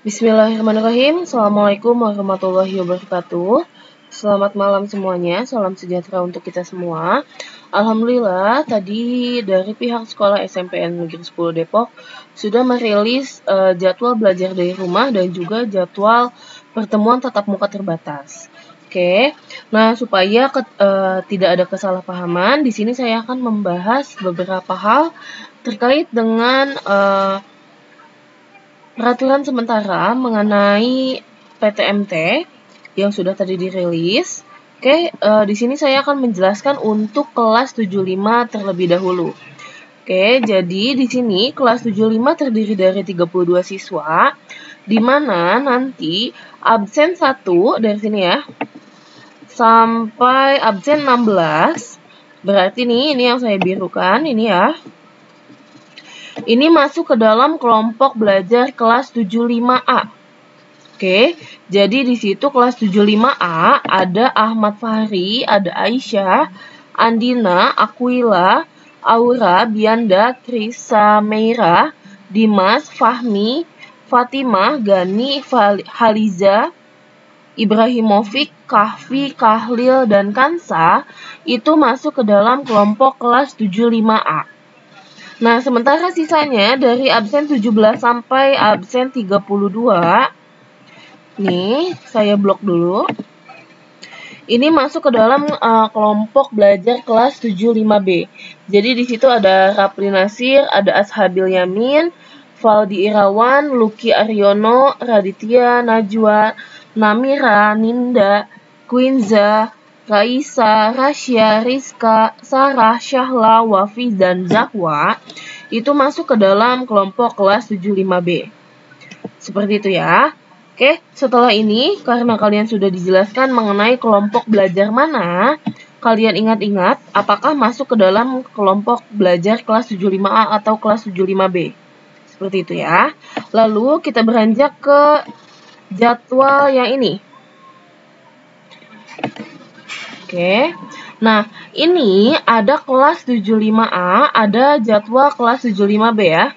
Bismillahirrahmanirrahim. Assalamualaikum warahmatullahi wabarakatuh. Selamat malam semuanya. Salam sejahtera untuk kita semua. Alhamdulillah, tadi dari pihak sekolah SMPN Negeri 10 Depok sudah merilis jadwal belajar dari rumah dan juga jadwal pertemuan tatap muka terbatas. Oke, nah supaya tidak ada kesalahpahaman, di sini saya akan membahas beberapa hal terkait dengan peraturan sementara mengenai PTMT yang sudah tadi dirilis. Oke, di sini saya akan menjelaskan untuk kelas 75 terlebih dahulu. Oke, jadi di sini kelas 75 terdiri dari 32 siswa, di mana nanti absen 1 dari sini ya, sampai absen 16. Berarti ini yang saya birukan, ini ya. Ini masuk ke dalam kelompok belajar kelas 75A. Oke, jadi di situ kelas 75A ada Ahmad Fahri, ada Aisyah, Andina, Aquila, Aura, Bianda, Krisa, Meira, Dimas, Fahmi, Fatimah, Gani, Haliza, Ibrahimovic, Kahfi, Kahlil, dan Kansa itu masuk ke dalam kelompok kelas 75A. Nah, sementara sisanya dari absen 17 sampai absen 32, nih, saya blok dulu. Ini masuk ke dalam kelompok belajar kelas 75B. Jadi di situ ada Rapli Nasir, ada Ashabil Yamin, Valdi Irawan, Luki Aryono, Raditya, Najwa, Namira, Ninda, Quinza, Raisa, Rasya, Rizka, Sarah, Syahla, Wafi, dan Zahwa itu masuk ke dalam kelompok kelas 75B. Seperti itu ya. Oke, setelah ini karena kalian sudah dijelaskan mengenai kelompok belajar mana, kalian ingat-ingat apakah masuk ke dalam kelompok belajar kelas 75A atau kelas 75B. Seperti itu ya. Lalu kita beranjak ke jadwal yang ini. Oke, nah ini ada kelas 75A, ada jadwal kelas 75B ya.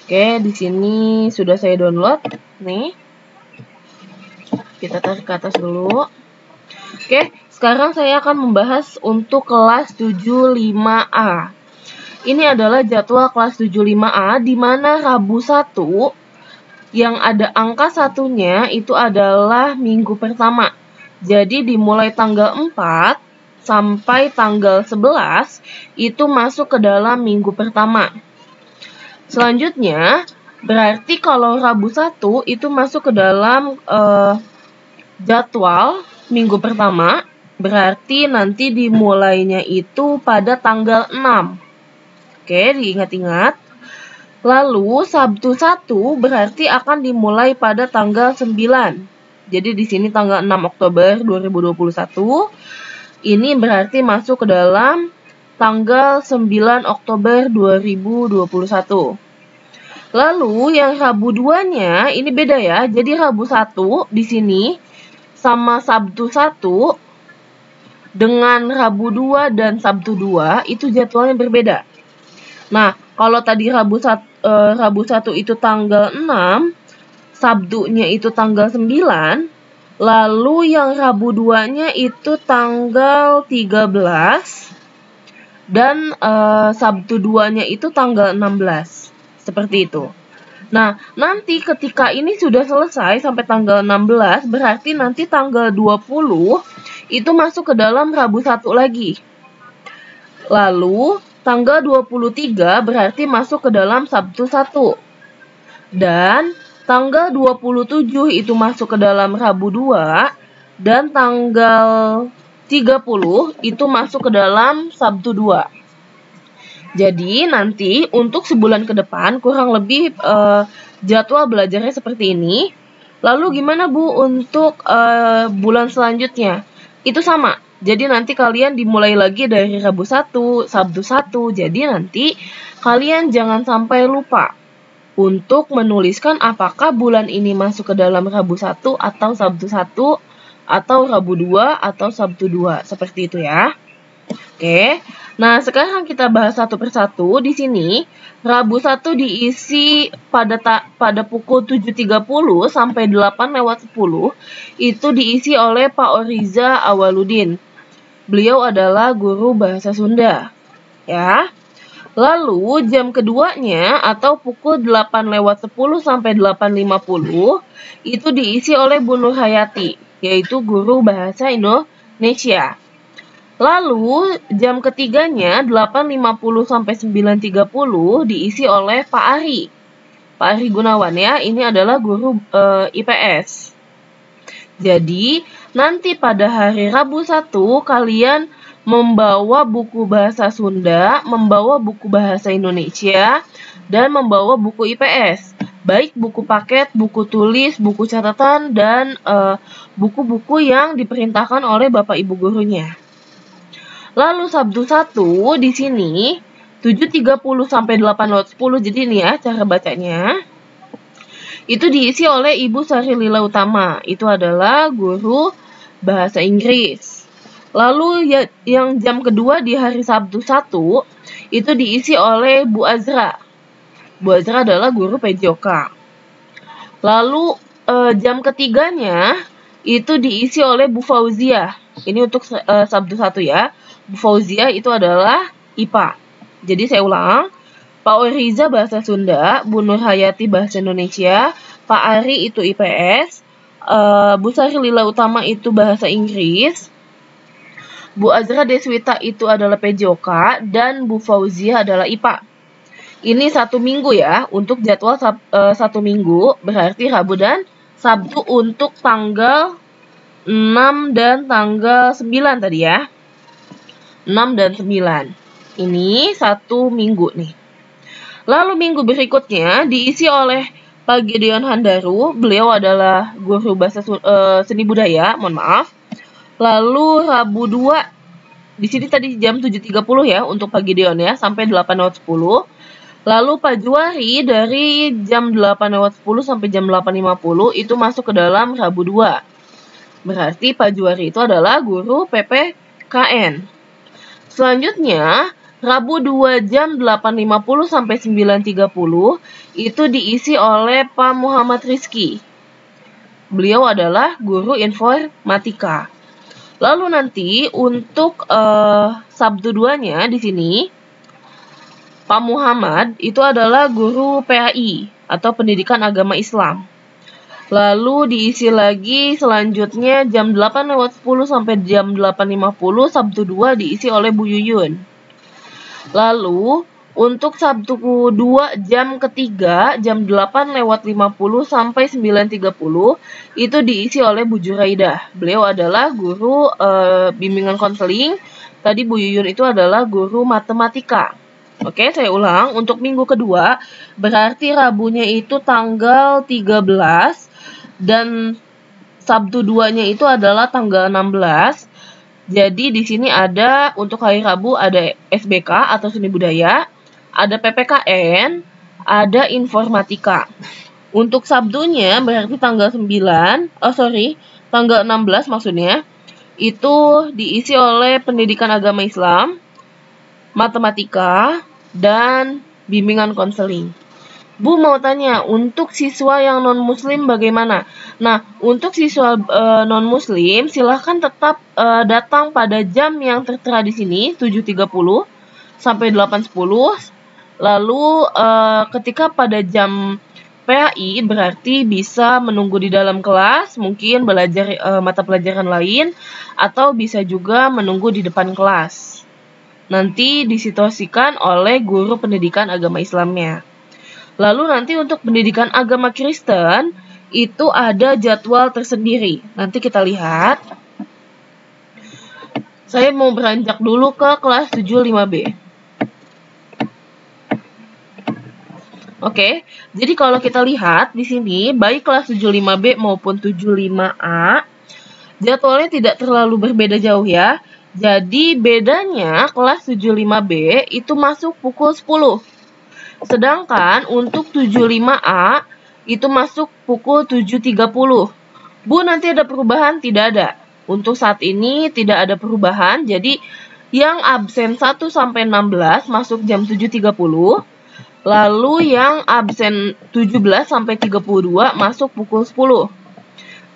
Oke, di sini sudah saya download. Nih, kita tarik ke atas dulu. Oke, sekarang saya akan membahas untuk kelas 75A. Ini adalah jadwal kelas 75A, di mana Rabu 1 yang ada angka satunya itu adalah minggu pertama. Jadi dimulai tanggal 4 sampai tanggal 11 itu masuk ke dalam minggu pertama. Selanjutnya, berarti kalau Rabu 1 itu masuk ke dalam jadwal minggu pertama, berarti nanti dimulainya itu pada tanggal 6. Oke, diingat-ingat. Lalu Sabtu 1 berarti akan dimulai pada tanggal 9. Jadi di sini tanggal 6 Oktober 2021. Ini berarti masuk ke dalam tanggal 9 Oktober 2021. Lalu yang Rabu 2-nya ini beda ya. Jadi Rabu 1 di sini sama Sabtu 1 dengan Rabu 2 dan Sabtu 2 itu jadwalnya berbeda. Nah, kalau tadi Rabu 1 itu tanggal 6, Sabtunya itu tanggal 9, lalu yang Rabu 2-nya itu tanggal 13, dan Sabtu 2-nya itu tanggal 16. Seperti itu. Nah, nanti ketika ini sudah selesai sampai tanggal 16, berarti nanti tanggal 20 itu masuk ke dalam Rabu 1 lagi. Lalu, tanggal 23 berarti masuk ke dalam Sabtu 1. Dan tanggal 27 itu masuk ke dalam Rabu 2. Dan tanggal 30 itu masuk ke dalam Sabtu 2. Jadi nanti untuk sebulan ke depan kurang lebih jadwal belajarnya seperti ini. Lalu gimana Bu untuk bulan selanjutnya? Itu sama. Jadi nanti kalian dimulai lagi dari Rabu 1, Sabtu 1. Jadi nanti kalian jangan sampai lupa untuk menuliskan apakah bulan ini masuk ke dalam Rabu 1 atau Sabtu 1 atau Rabu 2 atau Sabtu 2. Seperti itu ya. Oke. Nah, sekarang kita bahas satu persatu. Di sini, Rabu 1 diisi pada pukul 7.30 sampai 8:10 itu diisi oleh Pak Oriza Awaludin. Beliau adalah guru bahasa Sunda. Ya. Lalu jam keduanya atau pukul 8:10 sampai 8:50 itu diisi oleh Bu Nur Hayati, yaitu guru bahasa Indonesia. Lalu jam ketiganya 8:50 sampai 9:30 diisi oleh Pak Ari. Pak Ari Gunawan ya, ini adalah guru IPS. Jadi, nanti pada hari Rabu 1 kalian membawa buku bahasa Sunda, membawa buku bahasa Indonesia, dan membawa buku IPS. Baik buku paket, buku tulis, buku catatan, dan buku-buku yang diperintahkan oleh Bapak Ibu gurunya. Lalu Sabtu 1 di sini 7.30 sampai 8:10, jadi ini ya cara bacanya. Itu diisi oleh Ibu Sari Lila Utama. Itu adalah guru bahasa Inggris. Lalu yang jam kedua di hari Sabtu 1 itu diisi oleh Bu Azra. Bu Azra adalah guru PJOK. Lalu jam ketiganya itu diisi oleh Bu Fauzia. Ini untuk Sabtu 1 ya. Bu Fauzia itu adalah IPA. Jadi saya ulang. Pak Oriza bahasa Sunda, Bu Nur Hayati bahasa Indonesia, Pak Ari itu IPS, Bu Sari Lila Utama itu bahasa Inggris, Bu Azra Deswita itu adalah PJOK, dan Bu Fauzia adalah IPA. Ini 1 minggu ya, untuk jadwal 1 minggu, berarti Rabu dan Sabtu untuk tanggal 6 dan tanggal 9 tadi ya. 6 dan 9. Ini 1 minggu nih. Lalu minggu berikutnya diisi oleh Pak Gideon Handaru. Beliau adalah guru bahasa seni budaya, mohon maaf. Lalu Rabu 2 di sini tadi jam 7.30 ya untuk Pak Gideon ya, sampai 8:10. Lalu Pak Juwari dari jam 8:10 sampai jam 8:50 itu masuk ke dalam Rabu 2. Berarti Pak Juwari itu adalah guru PPKN. Selanjutnya, Rabu 2 jam 8:50 sampai 9:30 itu diisi oleh Pak Muhammad Rizky. Beliau adalah guru informatika. Lalu nanti untuk Sabtu 2-nya di sini Pak Muhammad itu adalah guru PAI atau Pendidikan Agama Islam. Lalu diisi lagi selanjutnya jam 8:10 sampai jam 8:50 Sabtu 2 diisi oleh Bu Yuyun. Lalu untuk Sabtu 2 jam ketiga jam 8:50 sampai 9:30 itu diisi oleh Bu Juraidah. Beliau adalah guru bimbingan konseling. Tadi Bu Yuyun itu adalah guru matematika. Oke, saya ulang. Untuk minggu kedua berarti Rabunya itu tanggal 13 dan Sabtu 2-nya itu adalah tanggal 16. Jadi di sini ada untuk hari Rabu ada SBK atau seni budaya, ada PPKN, ada informatika. Untuk Sabtunya berarti tanggal 16 maksudnya, itu diisi oleh Pendidikan Agama Islam, matematika, dan bimbingan konseling. Bu mau tanya, untuk siswa yang non-muslim bagaimana? Nah, untuk siswa non-muslim silahkan tetap datang pada jam yang tertera di sini, 7.30 sampai 8:10. Lalu ketika pada jam PAI berarti bisa menunggu di dalam kelas, mungkin belajar mata pelajaran lain, atau bisa juga menunggu di depan kelas. Nanti disituasikan oleh guru pendidikan agama Islamnya. Lalu nanti untuk pendidikan agama Kristen itu ada jadwal tersendiri. Nanti kita lihat. Saya mau beranjak dulu ke kelas 75B. Oke, jadi kalau kita lihat di sini baik kelas 75B maupun 75A jadwalnya tidak terlalu berbeda jauh ya. Jadi bedanya kelas 75B itu masuk pukul 10. Sedangkan untuk 75A itu masuk pukul 7.30. Bu, nanti ada perubahan? Tidak ada. Untuk saat ini tidak ada perubahan. Jadi Yang absen 1 sampai 16 masuk jam 7.30. Lalu yang absen 17 sampai 32 masuk pukul 10.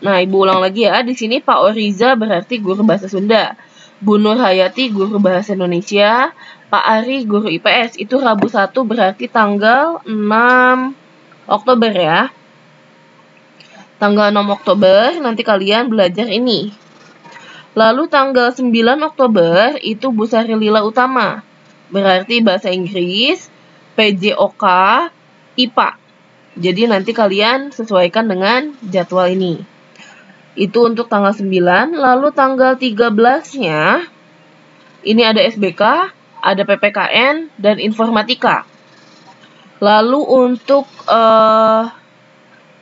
Nah, Ibu ulang lagi ya. Di sini Pak Oriza berarti guru bahasa Sunda. Bu Nur Hayati guru bahasa Indonesia. Pak Ari guru IPS. Itu Rabu 1 berarti tanggal 6 Oktober ya. Tanggal 6 Oktober nanti kalian belajar ini. Lalu tanggal 9 Oktober itu Bu Sari Lila Utama. Berarti bahasa Inggris, PJOK, IPA. Jadi nanti kalian sesuaikan dengan jadwal ini. Itu untuk tanggal 9. Lalu tanggal 13-nya, ini ada SBK, ada PPKN, dan informatika. Lalu untuk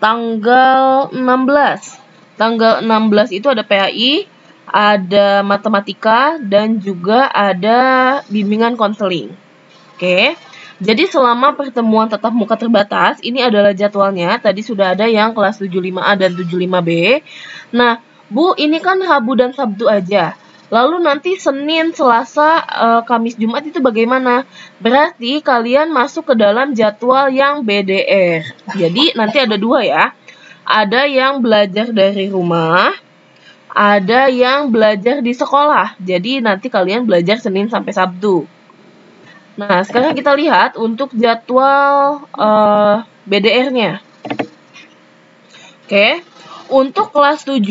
tanggal 16. Tanggal 16 itu ada PAI, ada matematika, dan juga ada bimbingan konseling. Oke, jadi selama pertemuan tatap muka terbatas, ini adalah jadwalnya. Tadi sudah ada yang kelas 75A dan 75B. Nah, Bu, ini kan Rabu dan Sabtu aja. Lalu nanti Senin, Selasa, Kamis, Jumat itu bagaimana? Berarti kalian masuk ke dalam jadwal yang BDR. Jadi nanti ada dua ya. Ada yang belajar dari rumah, ada yang belajar di sekolah. Jadi nanti kalian belajar Senin sampai Sabtu. Nah, sekarang kita lihat untuk jadwal BDR-nya. Oke. Untuk kelas 7,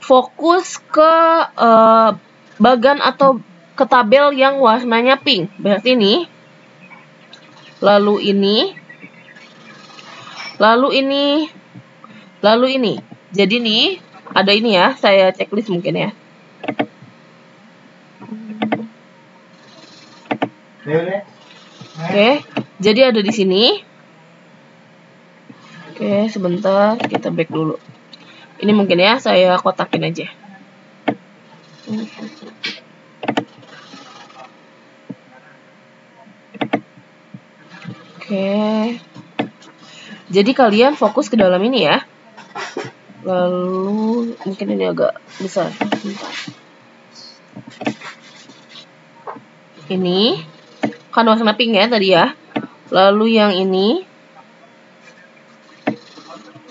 fokus ke bagan atau ke tabel yang warnanya pink. Berarti ini. Lalu ini. Lalu ini. Lalu ini. Jadi nih, ada ini ya, saya checklist mungkin ya. Oke, jadi ada di sini. Oke, sebentar, kita back dulu. Ini mungkin ya, saya kotakin aja. Oke. Jadi kalian fokus ke dalam ini ya. Lalu mungkin ini agak besar. Ini kan warna pink ya tadi ya. Lalu yang ini.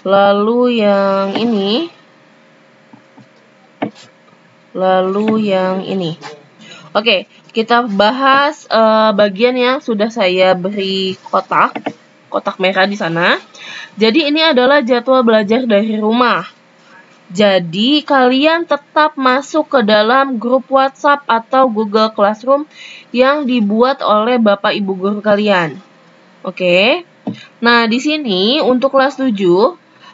Lalu yang ini. Lalu yang ini. Oke, kita bahas bagian yang sudah saya beri kotak merah di sana. Jadi ini adalah jadwal belajar dari rumah. Jadi kalian tetap masuk ke dalam grup WhatsApp atau Google Classroom yang dibuat oleh Bapak Ibu guru kalian. Oke. Nah, di sini untuk kelas 7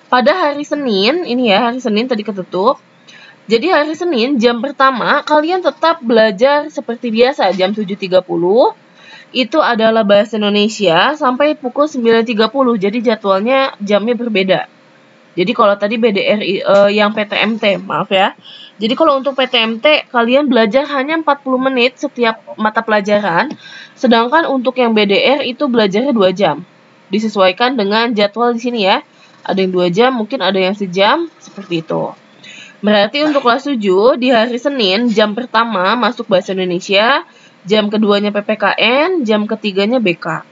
pada hari Senin, ini ya hari Senin tadi ketutup. Jadi hari Senin jam pertama kalian tetap belajar seperti biasa jam 7.30. Itu adalah bahasa Indonesia sampai pukul 9.30. Jadi jadwalnya jamnya berbeda. Jadi kalau tadi BDR yang PTMT, maaf ya. Jadi kalau untuk PTMT kalian belajar hanya 40 menit setiap mata pelajaran. Sedangkan untuk yang BDR itu belajarnya 2 jam. Disesuaikan dengan jadwal di sini ya. Ada yang 2 jam, mungkin ada yang sejam, seperti itu. Berarti untuk kelas 7 di hari Senin jam pertama masuk bahasa Indonesia. Jam keduanya PPKN, jam ketiganya BK.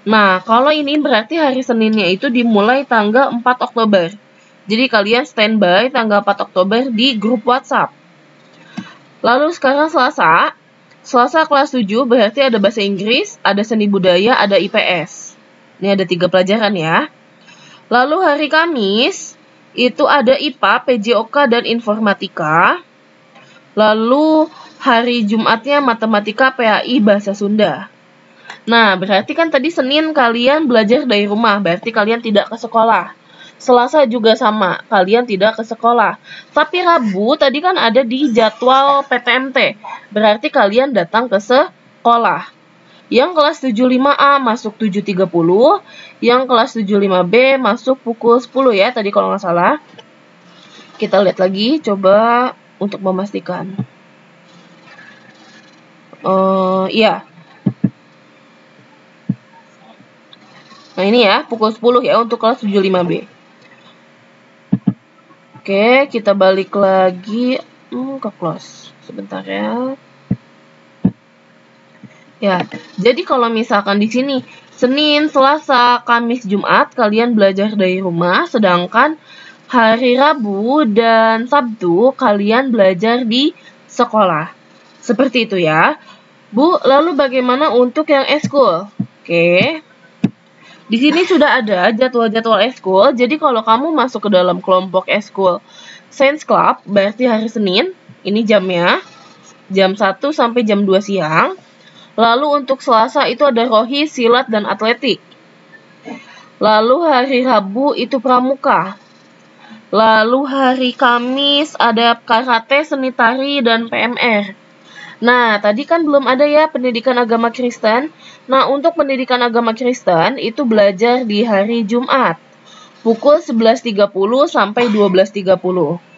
Nah, kalau ini berarti hari Seninnya itu dimulai tanggal 4 Oktober. Jadi kalian standby tanggal 4 Oktober di grup WhatsApp. Lalu sekarang Selasa. Selasa kelas 7 berarti ada bahasa Inggris, ada seni budaya, ada IPS. Ini ada 3 pelajaran ya. Lalu hari Kamis itu ada IPA, PJOK, dan informatika. Lalu hari Jumatnya matematika, PAI, bahasa Sunda. Nah, berarti kan tadi Senin kalian belajar dari rumah, berarti kalian tidak ke sekolah. Selasa juga sama, kalian tidak ke sekolah. Tapi Rabu tadi kan ada di jadwal PTMT, berarti kalian datang ke sekolah. Yang kelas 75A masuk 7.30, yang kelas 75B masuk pukul 10 ya, tadi kalau nggak salah. Kita lihat lagi, coba untuk memastikan. Iya. Nah ini ya, pukul 10 ya untuk kelas 75B. Oke, kita balik lagi ke close. Sebentar ya. Ya, jadi kalau misalkan di sini Senin, Selasa, Kamis, Jumat kalian belajar dari rumah, sedangkan hari Rabu dan Sabtu kalian belajar di sekolah. Seperti itu ya. Bu, lalu bagaimana untuk yang eskul? Oke. Di sini sudah ada jadwal-jadwal eskul. Jadi kalau kamu masuk ke dalam kelompok eskul Science Club, berarti hari Senin, ini jamnya jam 1 sampai jam 2 siang. Lalu untuk Selasa itu ada rohis, silat, dan atletik. Lalu hari Rabu itu pramuka. Lalu hari Kamis ada karate, seni tari, dan PMR. Nah, tadi kan belum ada ya pendidikan agama Kristen. Nah, untuk pendidikan agama Kristen itu belajar di hari Jumat. Pukul 11.30 sampai 12.30.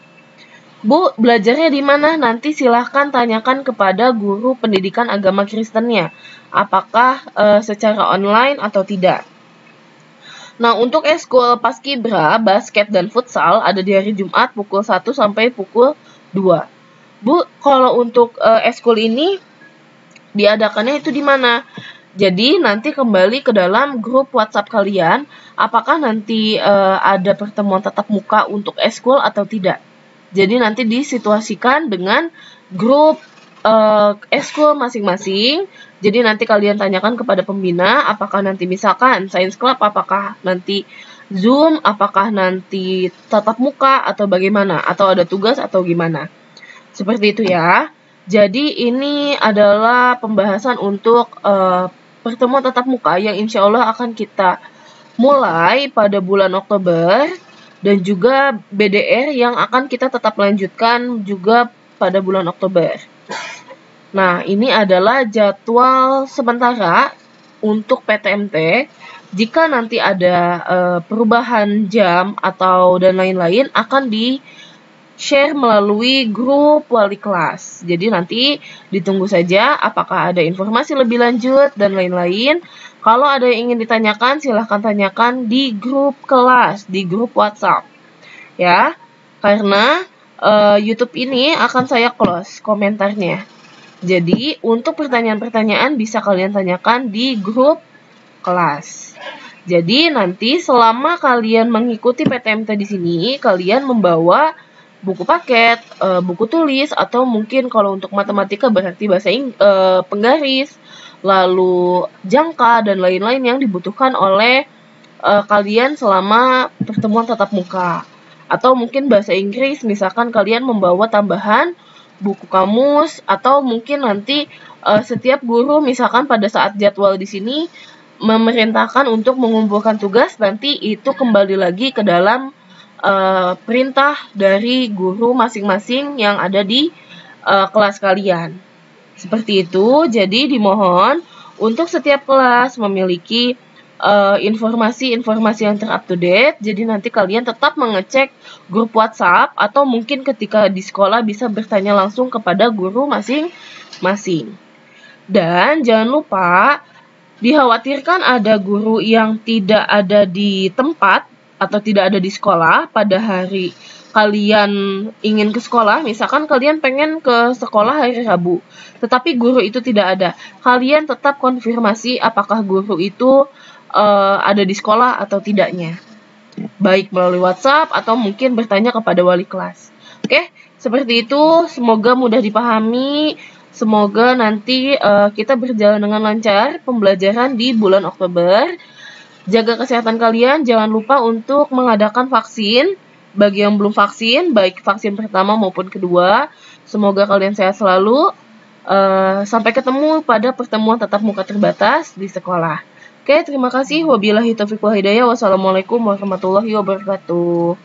Bu, belajarnya di mana? Nanti silahkan tanyakan kepada guru pendidikan agama Kristennya. Apakah secara online atau tidak. Nah, untuk eskul paskibra, basket, dan futsal ada di hari Jumat pukul 1 sampai pukul 2. Bu, kalau untuk eskul ini diadakannya itu di mana? Jadi nanti kembali ke dalam grup WhatsApp kalian, apakah nanti ada pertemuan tatap muka untuk eskul atau tidak. Jadi nanti disituasikan dengan grup eskul masing-masing. Jadi nanti kalian tanyakan kepada pembina, apakah nanti misalkan Science Club, apakah nanti Zoom, apakah nanti tatap muka atau bagaimana, atau ada tugas atau gimana. Seperti itu ya. Jadi ini adalah pembahasan untuk pertemuan tatap muka yang insya Allah akan kita mulai pada bulan Oktober. Dan juga BDR yang akan kita tetap lanjutkan juga pada bulan Oktober. Nah, ini adalah jadwal sementara untuk PTMT. Jika nanti ada perubahan jam atau dan lain-lain akan di-share melalui grup wali kelas. Jadi nanti ditunggu saja apakah ada informasi lebih lanjut dan lain-lain. Kalau ada yang ingin ditanyakan, silahkan tanyakan di grup kelas, di grup WhatsApp. Ya, karena YouTube ini akan saya close komentarnya. Jadi, untuk pertanyaan-pertanyaan bisa kalian tanyakan di grup kelas. Jadi, nanti selama kalian mengikuti PTMT di sini, kalian membawa buku paket, buku tulis, atau mungkin kalau untuk matematika berarti bahasa penggaris, lalu jangka, dan lain-lain yang dibutuhkan oleh kalian selama pertemuan tatap muka. Atau mungkin bahasa Inggris, misalkan kalian membawa tambahan buku kamus, atau mungkin nanti setiap guru misalkan pada saat jadwal di sini memerintahkan untuk mengumpulkan tugas, nanti itu kembali lagi ke dalam perintah dari guru masing-masing yang ada di kelas kalian. Seperti itu, jadi dimohon untuk setiap kelas memiliki informasi-informasi yang ter-up-to-date. Jadi nanti kalian tetap mengecek grup WhatsApp atau mungkin ketika di sekolah bisa bertanya langsung kepada guru masing-masing. Dan jangan lupa, dikhawatirkan ada guru yang tidak ada di tempat atau tidak ada di sekolah pada hari kalian ingin ke sekolah. Misalkan kalian pengen ke sekolah hari Rabu, tetapi guru itu tidak ada. Kalian tetap konfirmasi apakah guru itu ada di sekolah atau tidaknya. Baik melalui WhatsApp atau mungkin bertanya kepada wali kelas. Oke, seperti itu. Semoga mudah dipahami. Semoga nanti kita berjalan dengan lancar pembelajaran di bulan Oktober. Jaga kesehatan kalian. Jangan lupa untuk mengadakan vaksin. Bagi yang belum vaksin, baik vaksin pertama maupun kedua, semoga kalian sehat selalu. Sampai ketemu pada pertemuan tatap muka terbatas di sekolah. Oke, terima kasih. Wabillahi taufiq wal hidayah. Wassalamualaikum warahmatullahi wabarakatuh.